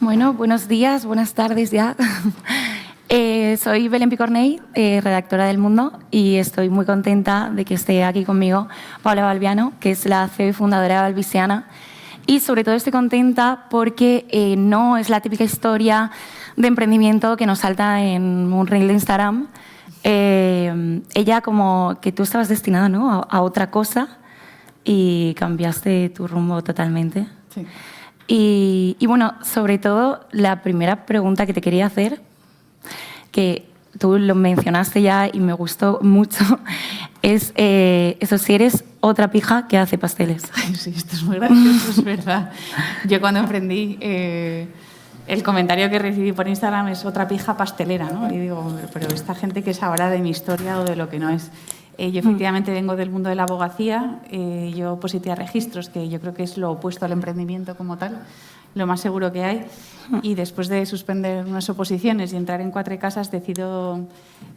Bueno, buenos días, buenas tardes ya. Soy Belén Picornell, redactora del Mundo, y estoy muy contenta de que esté aquí conmigo Paula Balbiano, que es la CEO y fundadora de Balbisiana. Y sobre todo estoy contenta porque no es la típica historia de emprendimiento que nos salta en un reel de Instagram. Ella, como que tú estabas destinada, ¿no?, a otra cosa y cambiaste tu rumbo totalmente. Sí. Y bueno, sobre todo, la primera pregunta que te quería hacer, que tú lo mencionaste ya y me gustó mucho, es eso, si eres otra pija que hace pasteles. Ay, sí, esto es muy gracioso, es verdad. Yo cuando emprendí, el comentario que recibí por Instagram es otra pija pastelera, ¿no? Y digo, pero esta gente que sabrá de mi historia o de lo que no es. Yo efectivamente vengo del mundo de la abogacía, yo oposité a registros, que yo creo que es lo opuesto al emprendimiento como tal, lo más seguro que hay. Y después de suspender unas oposiciones y entrar en 4 casas, decido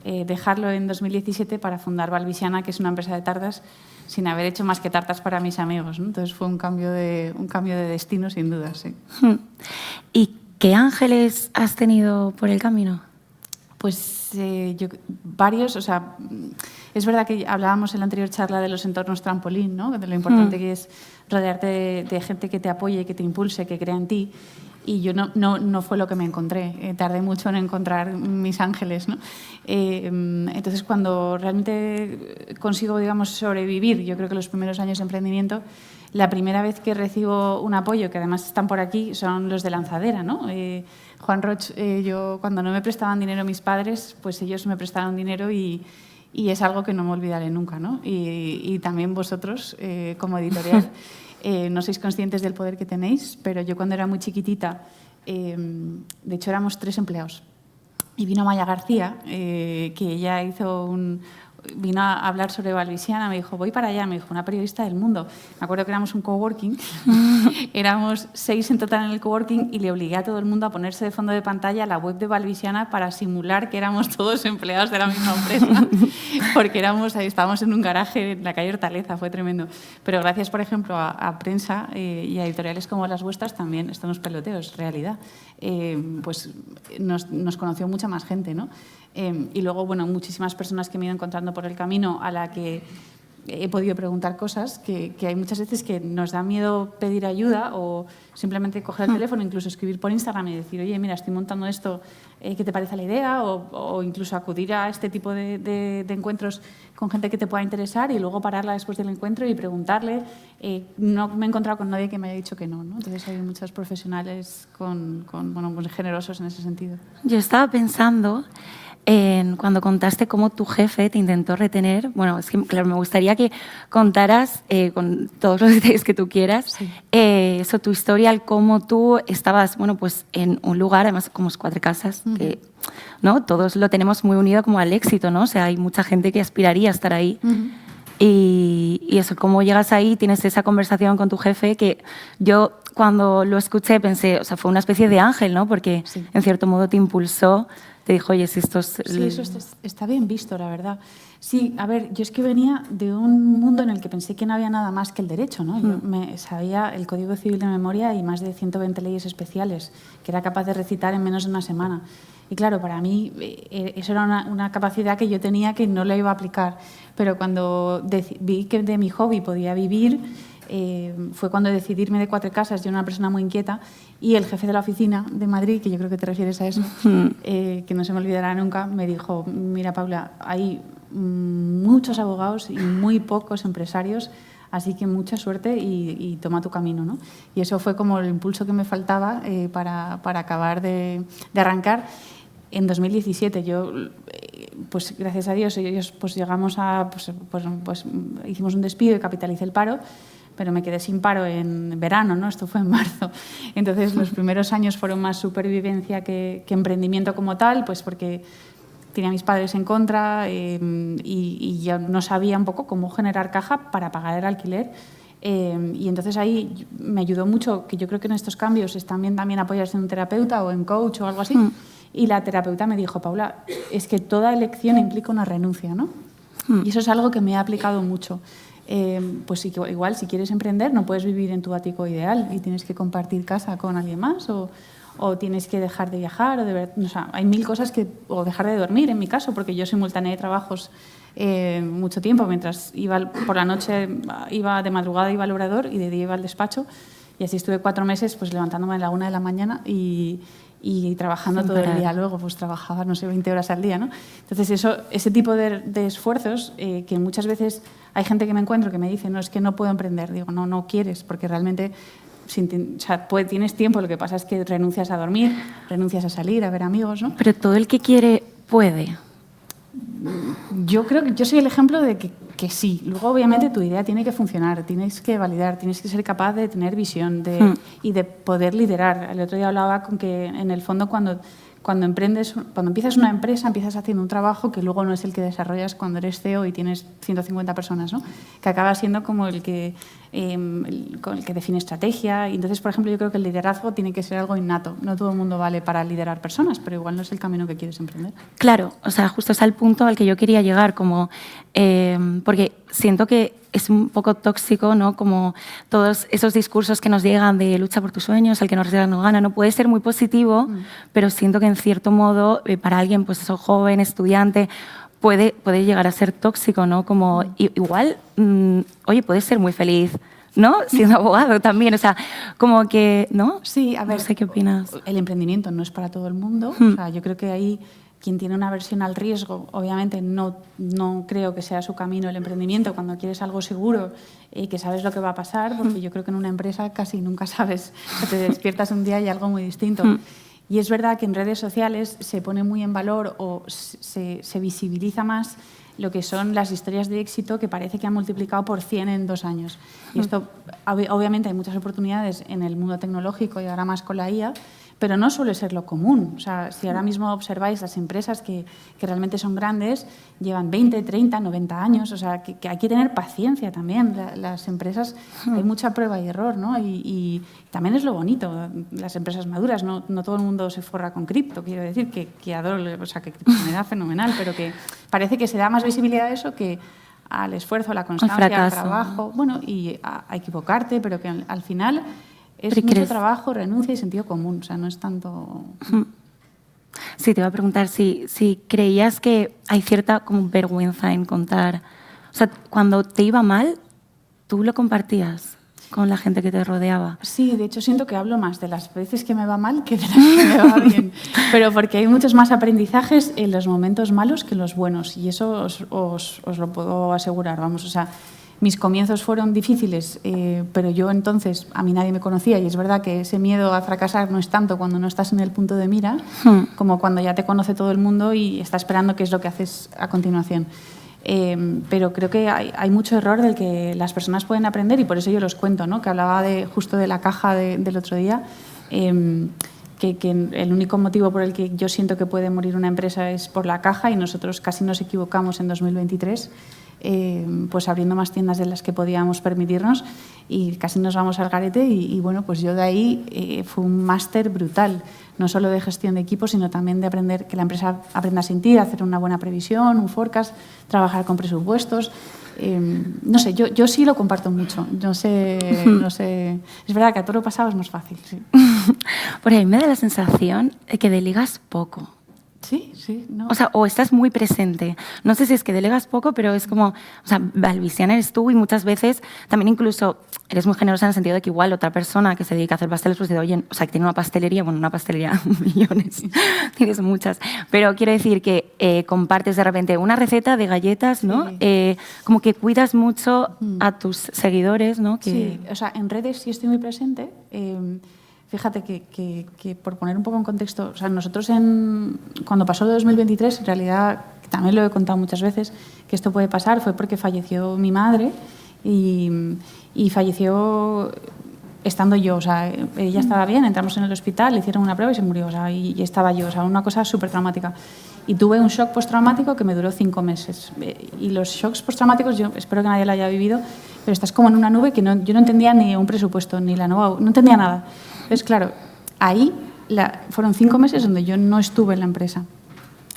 dejarlo en 2017 para fundar Balbisiana, que es una empresa de tartas, sin haber hecho más que tartas para mis amigos, ¿no? Entonces fue un cambio de destino, sin duda, sí. ¿Y qué ángeles has tenido por el camino? Pues varios, o sea, es verdad que hablábamos en la anterior charla de los entornos trampolín, ¿no?, de lo importante que es rodearte de gente que te apoye, que te impulse, que crea en ti. Y yo no fue lo que me encontré. Tardé mucho en encontrar mis ángeles, ¿no? Entonces, cuando realmente consigo, digamos, sobrevivir, yo creo que los primeros años de emprendimiento, la primera vez que recibo un apoyo, que además están por aquí, son los de Lanzadera, ¿no? Juan Roch, yo cuando no me prestaban dinero mis padres, pues ellos me prestaron dinero y es algo que no me olvidaré nunca, ¿no? Y también vosotros, como editorial, no sois conscientes del poder que tenéis, pero yo cuando era muy chiquitita, de hecho éramos 3 empleados, y vino Maya García, que ella vino a hablar sobre Balbisiana, me dijo, voy para allá, me dijo, una periodista del Mundo. Me acuerdo que éramos un coworking, éramos 6 en total en el coworking y le obligué a todo el mundo a ponerse de fondo de pantalla la web de Balbisiana para simular que éramos todos empleados de la misma empresa, porque estábamos en un garaje en la calle Hortaleza, fue tremendo. Pero gracias, por ejemplo, a prensa y a editoriales como las vuestras también, esto no es peloteo, es realidad, pues nos conoció mucha más gente, ¿no? Y luego, bueno, muchísimas personas que me he ido encontrando por el camino a la que he podido preguntar cosas que hay muchas veces que nos da miedo pedir ayuda o simplemente coger el teléfono, incluso escribir por Instagram y decir, oye, mira, estoy montando esto, ¿qué te parece la idea? O incluso acudir a este tipo de encuentros con gente que te pueda interesar y luego pararla después del encuentro y preguntarle. No me he encontrado con nadie que me haya dicho que no, ¿no? Entonces hay muchos profesionales muy generosos en ese sentido. Yo estaba pensando cuando contaste cómo tu jefe te intentó retener. Bueno, es que, claro, me gustaría que contaras con todos los detalles que tú quieras, sí. Eso, tu historia, cómo tú estabas, bueno, pues en un lugar, además como 4 casas, que, ¿no?, todos lo tenemos muy unido como al éxito, ¿no? O sea, hay mucha gente que aspiraría a estar ahí. Y eso, cómo llegas ahí, tienes esa conversación con tu jefe que yo cuando lo escuché pensé, o sea, fue una especie de ángel, ¿no? Porque sí, en cierto modo te impulsó, te dijo, oye, si esto es... Sí, eso está bien visto, la verdad. Sí, a ver, yo es que venía de un mundo en el que pensé que no había nada más que el derecho, ¿no? Yo sabía el Código Civil de memoria y más de 120 leyes especiales que era capaz de recitar en menos de una semana. Y claro, para mí eso era una capacidad que yo tenía que no la iba a aplicar. Pero cuando vi que de mi hobby podía vivir, fue cuando decidí irme de 4 casas. Yo era una persona muy inquieta y el jefe de la oficina de Madrid, que yo creo que te refieres a eso, que no se me olvidará nunca, me dijo, mira, Paula, hay muchos abogados y muy pocos empresarios, así que mucha suerte y toma tu camino, ¿no? Y eso fue como el impulso que me faltaba para acabar de arrancar. En 2017 yo, pues gracias a Dios, ellos pues llegamos a, pues hicimos un despido y capitalicé el paro, pero me quedé sin paro en verano, ¿no? Esto fue en marzo. Entonces los primeros años fueron más supervivencia que emprendimiento como tal, pues porque tenía a mis padres en contra y ya no sabía un poco cómo generar caja para pagar el alquiler. Y entonces ahí me ayudó mucho, que yo creo que en estos cambios es también apoyarse en un terapeuta o en coach o algo así. Y la terapeuta me dijo, Paula, es que toda elección implica una renuncia, ¿no? Y eso es algo que me ha aplicado mucho. Pues igual, si quieres emprender, no puedes vivir en tu ático ideal y tienes que compartir casa con alguien más o o tienes que dejar de viajar, o sea, hay mil cosas o dejar de dormir, en mi caso, porque yo simultaneé trabajos mucho tiempo, mientras iba por la noche, iba de madrugada, iba al obrador y de día iba al despacho, y así estuve 4 meses pues levantándome a la 1 de la mañana y trabajando todo el día. Luego pues trabajaba, no sé, 20 horas al día, ¿no? Entonces ese tipo de esfuerzos que muchas veces hay gente que me encuentro que me dice, no, es que no puedo emprender. Digo, no quieres, porque realmente tienes tiempo, lo que pasa es que renuncias a dormir, renuncias a salir, a ver amigos, ¿no? Pero todo el que quiere puede. Yo creo que yo soy el ejemplo de que sí. Luego, obviamente, tu idea tiene que funcionar, tienes que validar, tienes que ser capaz de tener visión y de poder liderar. El otro día hablaba con que, en el fondo, cuando empiezas una empresa, empiezas haciendo un trabajo que luego no es el que desarrollas cuando eres CEO y tienes 150 personas, ¿no? Que acaba siendo como con el que define estrategia. Y entonces, por ejemplo, yo creo que el liderazgo tiene que ser algo innato. No todo el mundo vale para liderar personas, pero igual no es el camino que quieres emprender. Claro, o sea, justo es al punto al que yo quería llegar, porque siento que es un poco tóxico, ¿no? Como todos esos discursos que nos llegan de lucha por tus sueños, el que no arriesga no gana, ¿no? Puede ser muy positivo, pero siento que en cierto modo para alguien, pues eso, joven, estudiante, puede llegar a ser tóxico, ¿no? Como igual, oye, puedes ser muy feliz, ¿no? Siendo abogado también, o sea, como que, ¿no? Sí, a ver. No sé qué opinas. El emprendimiento no es para todo el mundo. O sea, yo creo que ahí quien tiene una aversión al riesgo, obviamente no creo que sea su camino el emprendimiento cuando quieres algo seguro y que sabes lo que va a pasar, porque yo creo que en una empresa casi nunca sabes, que te despiertas un día y algo muy distinto. Y es verdad que en redes sociales se pone muy en valor o se visibiliza más lo que son las historias de éxito que parece que han multiplicado por 100 en 2 años. Y esto, obviamente, hay muchas oportunidades en el mundo tecnológico y ahora más con la IA, pero no suele ser lo común. O sea, si ahora mismo observáis las empresas que realmente son grandes, llevan 20, 30, 90 años, o sea, que hay que tener paciencia también. Las empresas, hay mucha prueba y error, ¿no? Y también es lo bonito, las empresas maduras, no todo el mundo se forra con cripto, quiero decir, que adoro, o sea, que me da fenomenal, pero que parece que se da más visibilidad a eso que al esfuerzo, a la constancia, al trabajo, bueno, y a equivocarte, pero que al final es mucho trabajo, renuncia y sentido común, o sea, no es tanto... Sí, te iba a preguntar si creías que hay cierta como vergüenza en contar, o sea, cuando te iba mal, ¿tú lo compartías con la gente que te rodeaba? Sí, de hecho siento que hablo más de las veces que me va mal que de las que me va bien, pero porque hay muchos más aprendizajes en los momentos malos que en los buenos, y eso os lo puedo asegurar, vamos, o sea... Mis comienzos fueron difíciles, pero yo entonces, a mí nadie me conocía y es verdad que ese miedo a fracasar no es tanto cuando no estás en el punto de mira como cuando ya te conoce todo el mundo y está esperando qué es lo que haces a continuación. Pero creo que hay mucho error del que las personas pueden aprender y por eso yo los cuento, ¿no? Que hablaba justo de la caja del otro día, que el único motivo por el que yo siento que puede morir una empresa es por la caja y nosotros casi nos equivocamos en 2023. Pues abriendo más tiendas de las que podíamos permitirnos y casi nos vamos al garete y bueno, pues yo de ahí fue un máster brutal, no solo de gestión de equipos, sino también de aprender que la empresa aprenda a sentir, hacer una buena previsión, un forecast, trabajar con presupuestos. No sé, yo sí lo comparto mucho, no sé, es verdad que a todo lo pasado es más fácil. Sí. Por ahí me da la sensación de que delegas poco. Sí, no. O sea, o estás muy presente. No sé si es que delegas poco, pero es como, o sea, Balbisiana eres tú y muchas veces también incluso eres muy generosa en el sentido de que igual otra persona que se dedica a hacer pasteles, pues dice, oye, o sea, que tiene una pastelería, millones, tienes muchas, pero quiero decir que compartes de repente una receta de galletas, ¿no? Sí. Como que cuidas mucho a tus seguidores, ¿no? Sí, o sea, en redes sí estoy muy presente. Fíjate que por poner un poco en contexto, o sea, nosotros cuando pasó el 2023, en realidad, también lo he contado muchas veces, que esto puede pasar, fue porque falleció mi madre y falleció estando yo, o sea, ella estaba bien, entramos en el hospital, le hicieron una prueba y se murió, o sea, y estaba yo, o sea, una cosa súper traumática. Y tuve un shock postraumático que me duró 5 meses. Y los shocks postraumáticos, yo espero que nadie lo haya vivido, pero estás como en una nube que yo no entendía ni un presupuesto, ni la nueva, no entendía nada. Entonces, claro, ahí fueron 5 meses donde yo no estuve en la empresa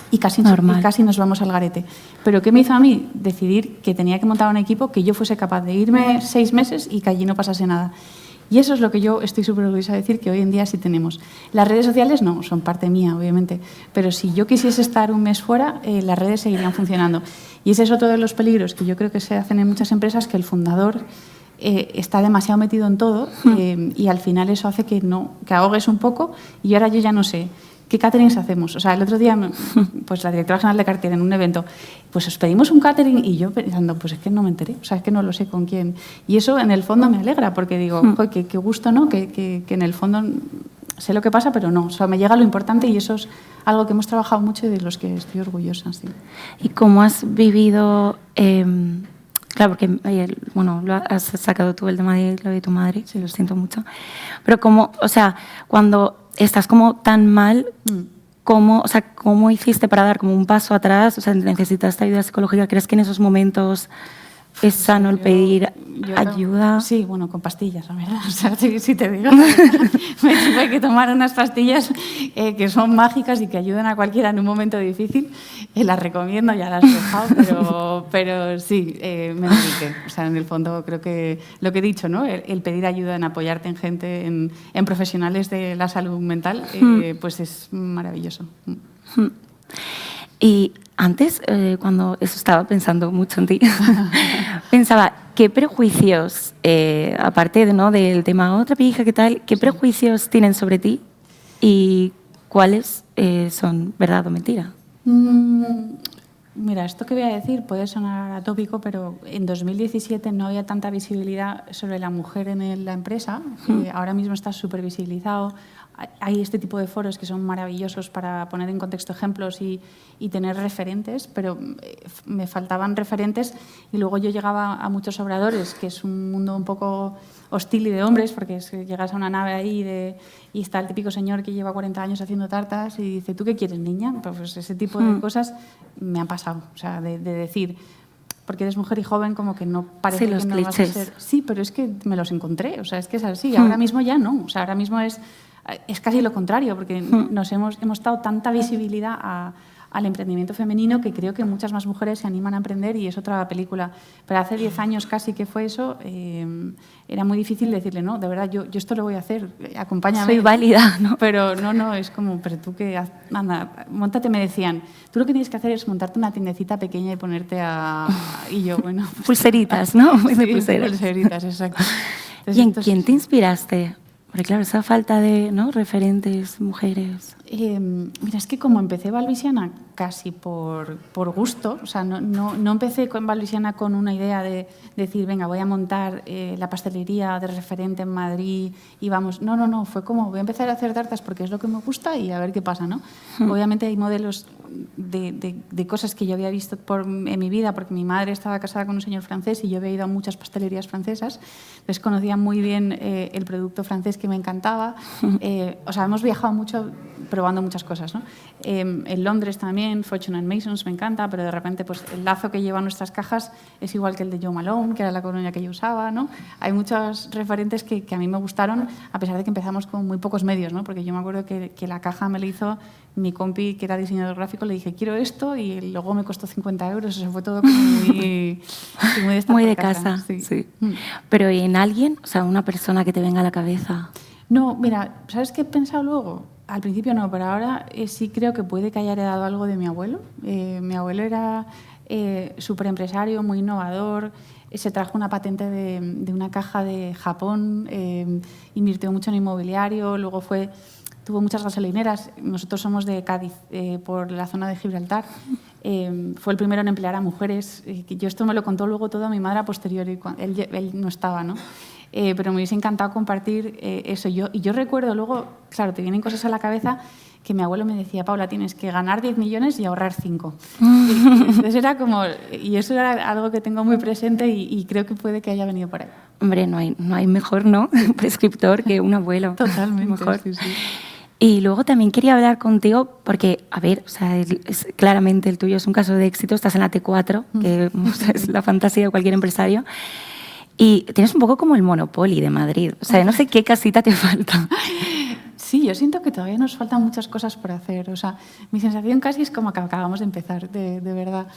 y casi nos vamos al garete. Pero ¿qué me hizo a mí? Decidir que tenía que montar un equipo que yo fuese capaz de irme 6 meses y que allí no pasase nada. Y eso es lo que yo estoy súper orgullosa de decir que hoy en día sí tenemos. Las redes sociales no, son parte mía, obviamente, pero si yo quisiese estar un mes fuera, las redes seguirían funcionando. Y ese es otro de los peligros que yo creo que se hacen en muchas empresas, que el fundador está demasiado metido en todo y al final eso hace que ahogues un poco y ahora yo ya no sé. ¿Qué caterings hacemos? O sea, el otro día, pues la directora general de Cartier en un evento, pues os pedimos un catering y yo pensando, pues es que no me enteré, o sea, es que no lo sé con quién. Y eso en el fondo me alegra porque digo, qué gusto, ¿no? Que en el fondo sé lo que pasa, pero no, o sea, me llega lo importante y eso es algo que hemos trabajado mucho y de los que estoy orgullosa. Sí. ¿Y cómo has vivido...? Claro, porque, bueno, lo has sacado tú el tema de lo de tu madre, sí, lo siento mucho. Pero como, o sea, cuando estás como tan mal, ¿cómo hiciste para dar como un paso atrás? O sea, ¿necesitaste ayuda psicológica? ¿Crees que en esos momentos es sano el pedir ayuda? Sí, bueno, con pastillas, la verdad. O sea, si te digo, me tuve que tomar unas pastillas que son mágicas y que ayudan a cualquiera en un momento difícil. Las recomiendo, ya las he dejado, pero sí, me dediqué. O sea, en el fondo creo que lo que he dicho, ¿no? El pedir ayuda, en apoyarte en gente, en profesionales de la salud mental, pues es maravilloso. Y antes, cuando eso estaba pensando mucho en ti, pensaba, ¿qué prejuicios, aparte ¿no? del tema otra pija, qué tal, qué prejuicios tienen sobre ti y cuáles son verdad o mentira? Mira, esto que voy a decir puede sonar atópico, pero en 2017 no había tanta visibilidad sobre la mujer en la empresa. Ahora mismo está súper visibilizado. Hay este tipo de foros que son maravillosos para poner en contexto ejemplos y tener referentes, pero me faltaban referentes y luego yo llegaba a muchos obradores, que es un mundo un poco hostil y de hombres, porque llegas a una nave ahí y está el típico señor que lleva 40 años haciendo tartas y dice, ¿tú qué quieres, niña? Pues ese tipo de cosas me han pasado, o sea, de decir... porque eres mujer y joven, como que no parece que no vas a ser... Sí, pero es que me los encontré, o sea, es que es así. Ahora mismo ya no, o sea, ahora mismo es casi lo contrario, porque hemos dado tanta visibilidad al emprendimiento femenino que creo que muchas más mujeres se animan a emprender y es otra película. Pero hace 10 años casi que fue eso, era muy difícil decirle, no, de verdad, yo esto lo voy a hacer, acompáñame. Soy válida, ¿no? Pero no, es como, pero tú que, anda, móntate, me decían, tú lo que tienes que hacer es montarte una tiendecita pequeña y ponerte a... Y yo, bueno... Pues, pulseritas, ¿no? Sí, pulseritas, exacto. Entonces, ¿Y en quién te inspiraste? Porque claro, esa falta de referentes, mujeres... Mira, es que como empecé Balbisiana casi por gusto, o sea, no empecé con Balbisiana con una idea de decir, venga, voy a montar la pastelería de referente en Madrid y vamos... No, fue como, voy a empezar a hacer tartas porque es lo que me gusta y a ver qué pasa, ¿no? Obviamente hay modelos de cosas que yo había visto en mi vida, porque mi madre estaba casada con un señor francés y yo había ido a muchas pastelerías francesas, entonces conocía muy bien el producto francés que me encantaba. O sea, hemos viajado mucho probando muchas cosas, ¿no? En Londres también, Fortune & Masons me encanta, pero de repente pues, el lazo que llevan nuestras cajas es igual que el de Jo Malone, que era la colonia que yo usaba, ¿no? Hay muchos referentes que a mí me gustaron, a pesar de que empezamos con muy pocos medios, ¿no? Porque yo me acuerdo que la caja me la hizo mi compi, que era diseñador gráfico, le dije, quiero esto, y luego me costó 50 euros, eso fue todo como muy de casa. Sí. Pero ¿y en alguien? O sea, una persona que te venga a la cabeza. No, mira, ¿sabes qué he pensado luego? Al principio no, pero ahora sí creo que puede que haya heredado algo de mi abuelo. Mi abuelo era súper empresario, muy innovador, se trajo una patente de una caja de Japón, invirtió mucho en inmobiliario, luego tuvo muchas gasolineras. Nosotros somos de Cádiz, por la zona de Gibraltar. Fue el primero en emplear a mujeres. Yo esto me lo contó luego todo a mi madre a posteriori, él no estaba, ¿no? Pero me hubiese encantado compartir eso. Y yo recuerdo luego, claro, te vienen cosas a la cabeza que mi abuelo me decía, Paula, tienes que ganar 10 millones y ahorrar 5. Entonces era como, y eso era algo que tengo muy presente y creo que puede que haya venido por ahí. Hombre, no hay mejor, ¿no? Prescriptor que un abuelo. Totalmente, mejor. Sí. Y luego también quería hablar contigo porque, a ver, o sea, claramente el tuyo es un caso de éxito, estás en la T4, que o sea, es la fantasía de cualquier empresario. Y tienes un poco como el Monopoly de Madrid. O sea, no sé qué casita te falta. Sí, yo siento que todavía nos faltan muchas cosas por hacer. O sea, mi sensación casi es como que acabamos de empezar, de verdad.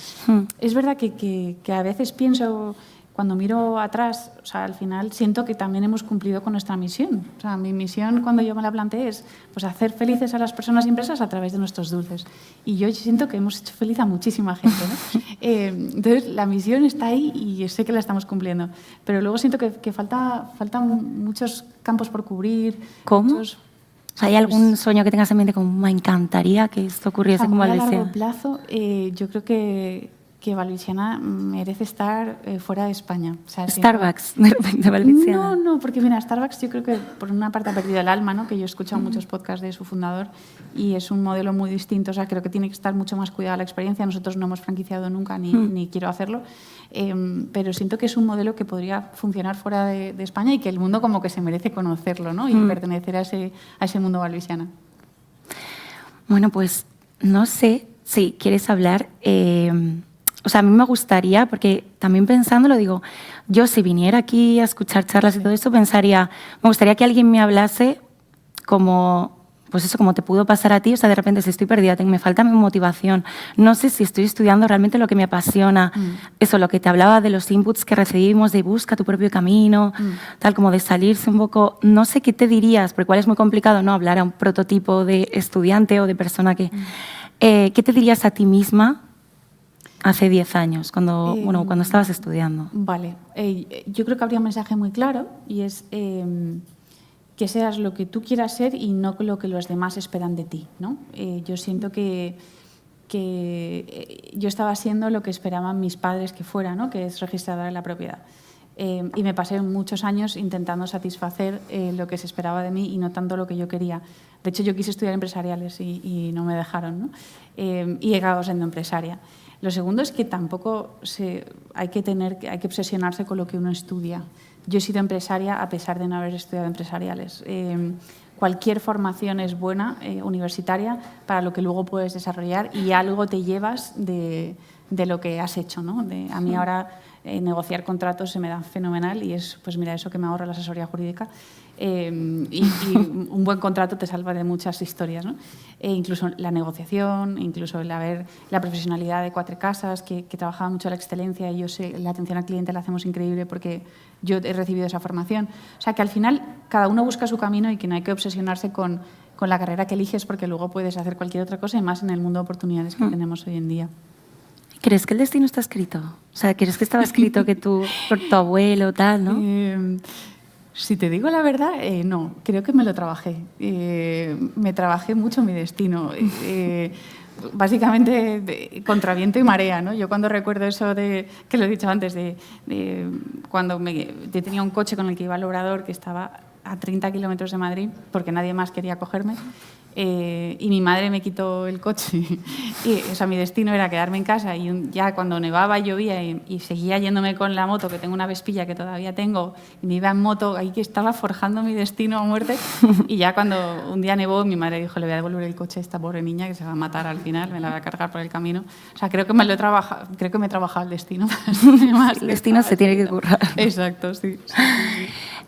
Es verdad que a veces pienso, cuando miro atrás, o sea, al final siento que también hemos cumplido con nuestra misión. O sea, mi misión cuando yo me la planteé es pues, hacer felices a las personas y empresas a través de nuestros dulces. Y yo siento que hemos hecho feliz a muchísima gente, ¿no? Entonces, la misión está ahí y sé que la estamos cumpliendo. Pero luego siento que faltan muchos campos por cubrir. ¿Cómo? ¿Hay algún sueño que tengas en mente como me encantaría que esto ocurriese como a Valvisiana? largo plazo, yo creo que Valvisiana merece estar fuera de España. O sea, Starbucks, de repente, Valvisiana. No, porque mira, Starbucks yo creo que por una parte ha perdido el alma, ¿no? Que yo he escuchado muchos podcasts de su fundador y es un modelo muy distinto. O sea, creo que tiene que estar mucho más cuidada la experiencia. Nosotros no hemos franquiciado nunca ni quiero hacerlo, pero siento que es un modelo que podría funcionar fuera de España y que el mundo como que se merece conocerlo, ¿no? Y pertenecer a ese mundo Valvisiana. Bueno, pues no sé si quieres hablar. O sea, a mí me gustaría, porque también pensándolo, digo, yo si viniera aquí a escuchar charlas y todo eso, me gustaría que alguien me hablase como, pues eso, como te pudo pasar a ti. O sea, de repente, si estoy perdida, me falta mi motivación, no sé si estoy estudiando realmente lo que me apasiona. Eso, lo que te hablaba de los inputs que recibimos, de busca tu propio camino, tal como de salirse un poco. No sé qué te dirías, porque igual es muy complicado, ¿no?, hablar a un prototipo de estudiante o de persona que... ¿Qué te dirías a ti misma hace 10 años, cuando estabas estudiando? Vale. Yo creo que habría un mensaje muy claro y es que seas lo que tú quieras ser y no lo que los demás esperan de ti, ¿no? Yo siento que yo estaba siendo lo que esperaban mis padres que fuera, ¿no?, que es registradora de la propiedad. Y me pasé muchos años intentando satisfacer lo que se esperaba de mí y no tanto lo que yo quería. De hecho, yo quise estudiar empresariales y no me dejaron, ¿no? Y he acabado siendo empresaria. Lo segundo es que tampoco hay que obsesionarse con lo que uno estudia. Yo he sido empresaria a pesar de no haber estudiado empresariales. Cualquier formación es buena, universitaria, para lo que luego puedes desarrollar y algo te llevas de lo que has hecho, ¿no? A mí ahora negociar contratos se me da fenomenal y es, pues mira, eso que me ahorra la asesoría jurídica. Y un buen contrato te salva de muchas historias, ¿no? Incluso la negociación, incluso la profesionalidad de Quatre Casas, que trabajaba mucho la excelencia y yo sé, la atención al cliente la hacemos increíble porque yo he recibido esa formación. O sea, que al final cada uno busca su camino y que no hay que obsesionarse con la carrera que eliges porque luego puedes hacer cualquier otra cosa y más en el mundo de oportunidades que tenemos hoy en día. ¿Crees que el destino está escrito? O sea, ¿crees que estaba escrito que tú, por tu abuelo, tal, no? Si te digo la verdad, no. Creo que me lo trabajé. Me trabajé mucho mi destino. Básicamente contra viento y marea, ¿no? Yo cuando recuerdo eso que lo he dicho antes, cuando yo tenía un coche con el que iba al Obrador que estaba a 30 kilómetros de Madrid porque nadie más quería cogerme. Y mi madre me quitó el coche. O sea, mi destino era quedarme en casa y ya cuando nevaba y llovía y seguía yéndome con la moto, que tengo una Vespilla que todavía tengo, y me iba en moto, ahí que estaba forjando mi destino a muerte. Y ya cuando un día nevó, mi madre dijo, le voy a devolver el coche a esta pobre niña que se va a matar al final, me la va a cargar por el camino. O sea, creo que me he trabajado el destino. El destino se tiene que currar. Exacto, sí.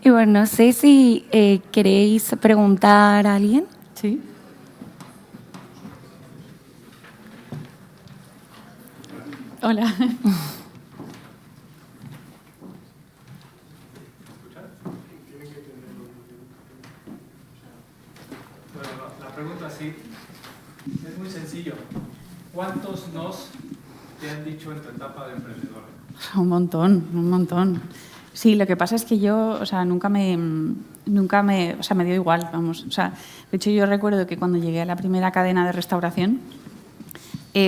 Y bueno, no sé si queréis preguntar a alguien. Sí. Hola. Bueno, la pregunta sí es muy sencillo. ¿Cuántos nos te han dicho en tu etapa de emprendedor? Un montón. Sí, lo que pasa es que yo, o sea, nunca me, o sea, me dio igual, vamos. O sea, de hecho, yo recuerdo que cuando llegué a la primera cadena de restauración,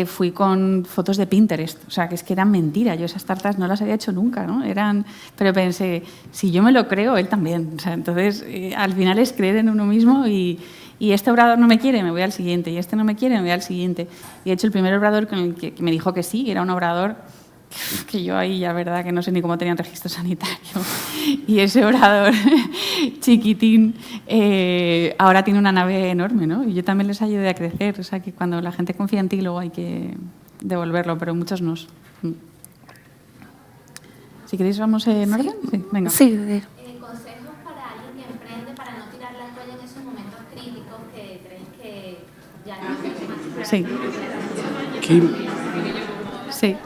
fui con fotos de Pinterest, o sea, que es que eran mentira. Yo esas tartas no las había hecho nunca, ¿no? Pero pensé, si yo me lo creo, él también. O sea, entonces, al final es creer en uno mismo y este obrador no me quiere, me voy al siguiente, y este no me quiere, me voy al siguiente. Y de hecho, el primer obrador con el que me dijo que sí, era un obrador que yo ahí ya, verdad, que no sé ni cómo tenían registro sanitario. Y ese obrador chiquitín ahora tiene una nave enorme, ¿no? Y yo también les ayudé a crecer. O sea, que cuando la gente confía en ti, luego hay que devolverlo, pero muchos no. Si queréis, vamos en orden. Sí, venga. Sí, consejos para alguien que emprende para no tirar la toalla en esos momentos críticos que crees que ya no es más. Sí. Sí.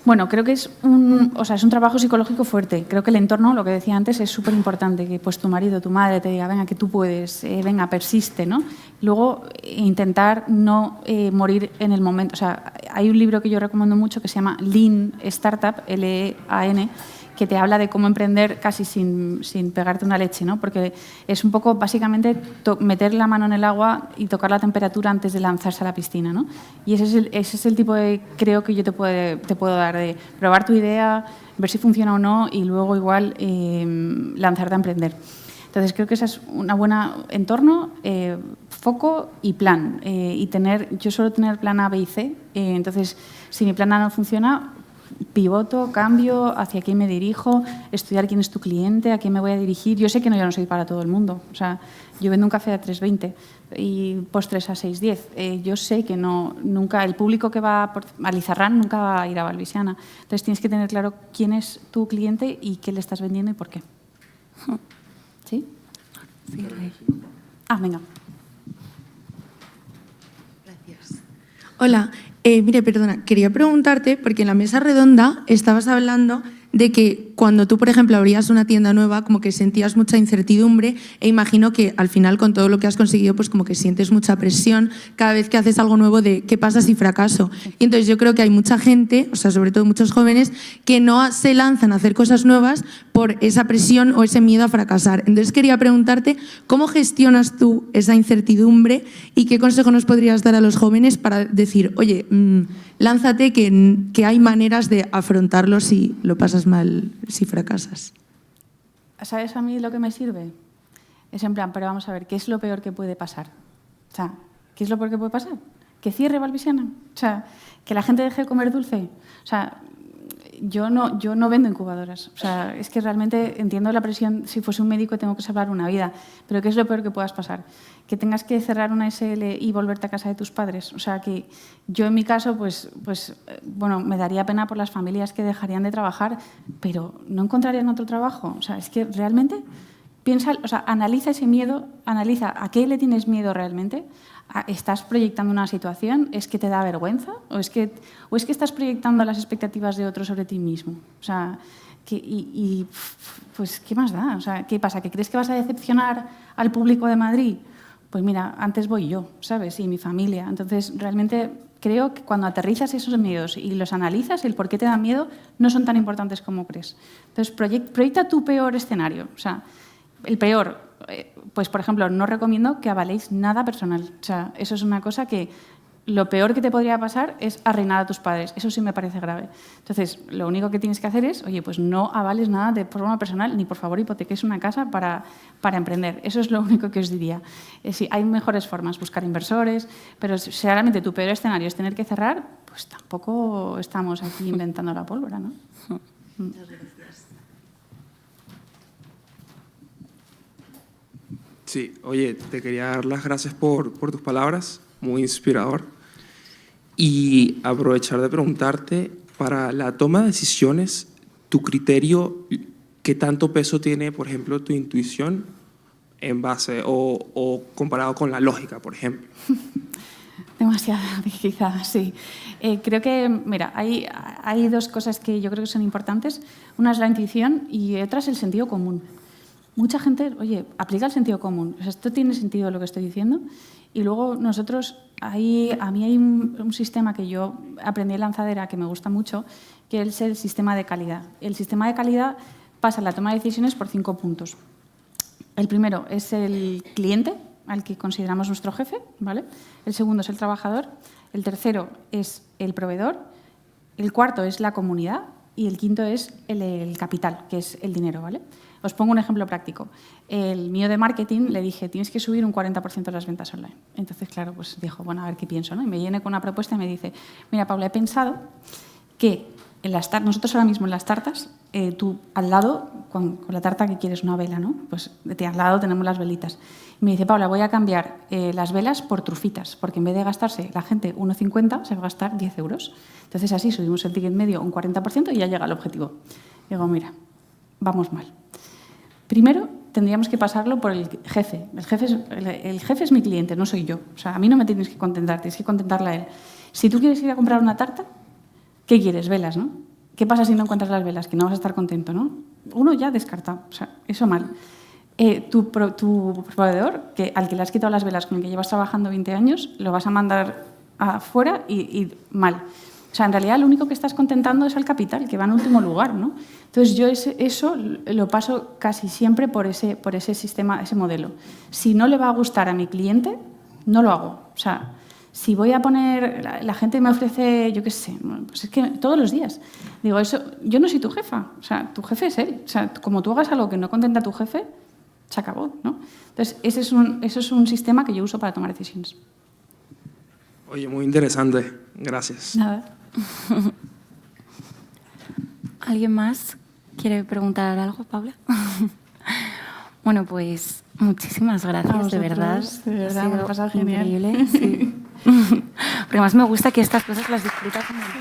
Bueno, creo que es un trabajo psicológico fuerte. Creo que el entorno, lo que decía antes, es súper importante. Que pues tu marido, tu madre te diga, venga, que tú puedes, venga, persiste, ¿no? Luego, intentar no morir en el momento. O sea, hay un libro que yo recomiendo mucho que se llama Lean Startup, L-E-A-N, que te habla de cómo emprender casi sin pegarte una leche, ¿no? Porque es un poco, básicamente, meter la mano en el agua y tocar la temperatura antes de lanzarse a la piscina, ¿no? Y ese es el tipo de, creo que yo te puedo dar, de probar tu idea, ver si funciona o no y luego igual lanzarte a emprender. Entonces, creo que ese es un buen entorno, foco y plan. Yo suelo tener plan A, B y C. Entonces, si mi plan A no funciona, pivoto, cambio, hacia quién me dirijo, estudiar quién es tu cliente, a quién me voy a dirigir. Yo sé que yo no soy para todo el mundo. O sea, yo vendo un café a 3,20 y postres a 6,10. Yo sé que nunca el público que va a Lizarrán nunca va a ir a Valvisiana. Entonces tienes que tener claro quién es tu cliente y qué le estás vendiendo y por qué. ¿Sí? Sí. Venga. Gracias. Hola, mire, perdona, quería preguntarte, porque en la mesa redonda estabas hablando de que cuando tú, por ejemplo, abrías una tienda nueva, como que sentías mucha incertidumbre e imagino que al final con todo lo que has conseguido, pues como que sientes mucha presión cada vez que haces algo nuevo de qué pasa si fracaso. Y entonces yo creo que hay mucha gente, o sea, sobre todo muchos jóvenes, que no se lanzan a hacer cosas nuevas por esa presión o ese miedo a fracasar. Entonces quería preguntarte cómo gestionas tú esa incertidumbre y qué consejo nos podrías dar a los jóvenes para decir, oye, lánzate, que hay maneras de afrontarlo si lo pasas mal, si fracasas. ¿Sabes a mí lo que me sirve? Es en plan, pero vamos a ver, ¿qué es lo peor que puede pasar? O sea, ¿qué es lo peor que puede pasar? ¿Que cierre Valvisiana? O sea, ¿que la gente deje de comer dulce? O sea, yo no vendo incubadoras. O sea, es que realmente entiendo la presión. Si fuese un médico tengo que salvar una vida. Pero ¿qué es lo peor que puedas pasar? Que tengas que cerrar una SL y volverte a casa de tus padres. O sea, que yo en mi caso, bueno, me daría pena por las familias que dejarían de trabajar, pero no encontrarían otro trabajo. O sea, es que realmente analiza ese miedo, analiza a qué le tienes miedo realmente. ¿Estás proyectando una situación? ¿Es que te da vergüenza? ¿O es que estás proyectando las expectativas de otros sobre ti mismo? O sea, pues, ¿qué más da? O sea, ¿qué pasa? ¿Que crees que vas a decepcionar al público de Madrid? Pues mira, antes voy yo, ¿sabes? Y mi familia. Entonces, realmente creo que cuando aterrizas esos miedos y los analizas, el por qué te dan miedo, no son tan importantes como crees. Entonces, proyecta tu peor escenario. O sea, el peor... Pues, por ejemplo, no recomiendo que avaléis nada personal. O sea, eso es una cosa que lo peor que te podría pasar es arruinar a tus padres. Eso sí me parece grave. Entonces, lo único que tienes que hacer es, oye, pues no avales nada de forma personal, ni por favor hipotequéis una casa para emprender. Eso es lo único que os diría. Sí, hay mejores formas, buscar inversores, pero si realmente tu peor escenario es tener que cerrar, pues tampoco estamos aquí inventando la pólvora, ¿no? Muchas gracias. Sí, oye, te quería dar las gracias por tus palabras, muy inspirador. Y aprovechar de preguntarte, para la toma de decisiones, tu criterio, ¿qué tanto peso tiene, por ejemplo, tu intuición en base o comparado con la lógica, por ejemplo? Demasiada, quizás, sí. Creo que, mira, hay dos cosas que yo creo que son importantes. Una es la intuición y otra es el sentido común. Mucha gente, oye, aplica el sentido común. O sea, esto tiene sentido lo que estoy diciendo. Y luego nosotros, a mí hay un sistema que yo aprendí en Lanzadera que me gusta mucho, que es el sistema de calidad. El sistema de calidad pasa la toma de decisiones por 5 puntos. El primero es el cliente, al que consideramos nuestro jefe, ¿vale? El segundo es el trabajador. El tercero es el proveedor. El cuarto es la comunidad. Y el quinto es el capital, que es el dinero, ¿vale? Os pongo un ejemplo práctico. El mío de marketing le dije, tienes que subir un 40% de las ventas online. Entonces, claro, pues dijo, bueno, a ver qué pienso, ¿no? Y me viene con una propuesta y me dice, mira, Paula, he pensado que nosotros ahora mismo en las tartas, tú al lado, con la tarta que quieres, una vela, ¿no? Pues al lado tenemos las velitas. Y me dice, Paula, voy a cambiar las velas por trufitas, porque en vez de gastarse la gente 1,50, se va a gastar 10 euros. Entonces, así subimos el ticket medio un 40% y ya llega al objetivo. Digo, mira, vamos mal. Primero, tendríamos que pasarlo por el jefe. El jefe es mi cliente, no soy yo. O sea, a mí no me tienes que contentar, tienes que contentarle a él. Si tú quieres ir a comprar una tarta, ¿qué quieres? Velas, ¿no? ¿Qué pasa si no encuentras las velas? Que no vas a estar contento, ¿no? Uno ya descarta, o sea, eso mal. Tu proveedor, al que le has quitado las velas, con el que llevas trabajando 20 años, lo vas a mandar afuera y mal. O sea, en realidad lo único que estás contentando es al capital, que va en último lugar, ¿no? Entonces yo eso lo paso casi siempre por ese sistema, ese modelo. Si no le va a gustar a mi cliente, no lo hago. O sea, si voy a poner, la gente me ofrece, yo qué sé, pues es que todos los días. Digo, eso, yo no soy tu jefa, o sea, tu jefe es él. O sea, como tú hagas algo que no contenta a tu jefe, se acabó, ¿no? Entonces, eso es un sistema que yo uso para tomar decisiones. Oye, muy interesante. Gracias. Nada. ¿Alguien más quiere preguntar algo, Paula? Bueno, pues muchísimas gracias, de verdad. De verdad, me ha pasado genial. Increíble, sí. Porque más me gusta que estas cosas las disfrutas un montón.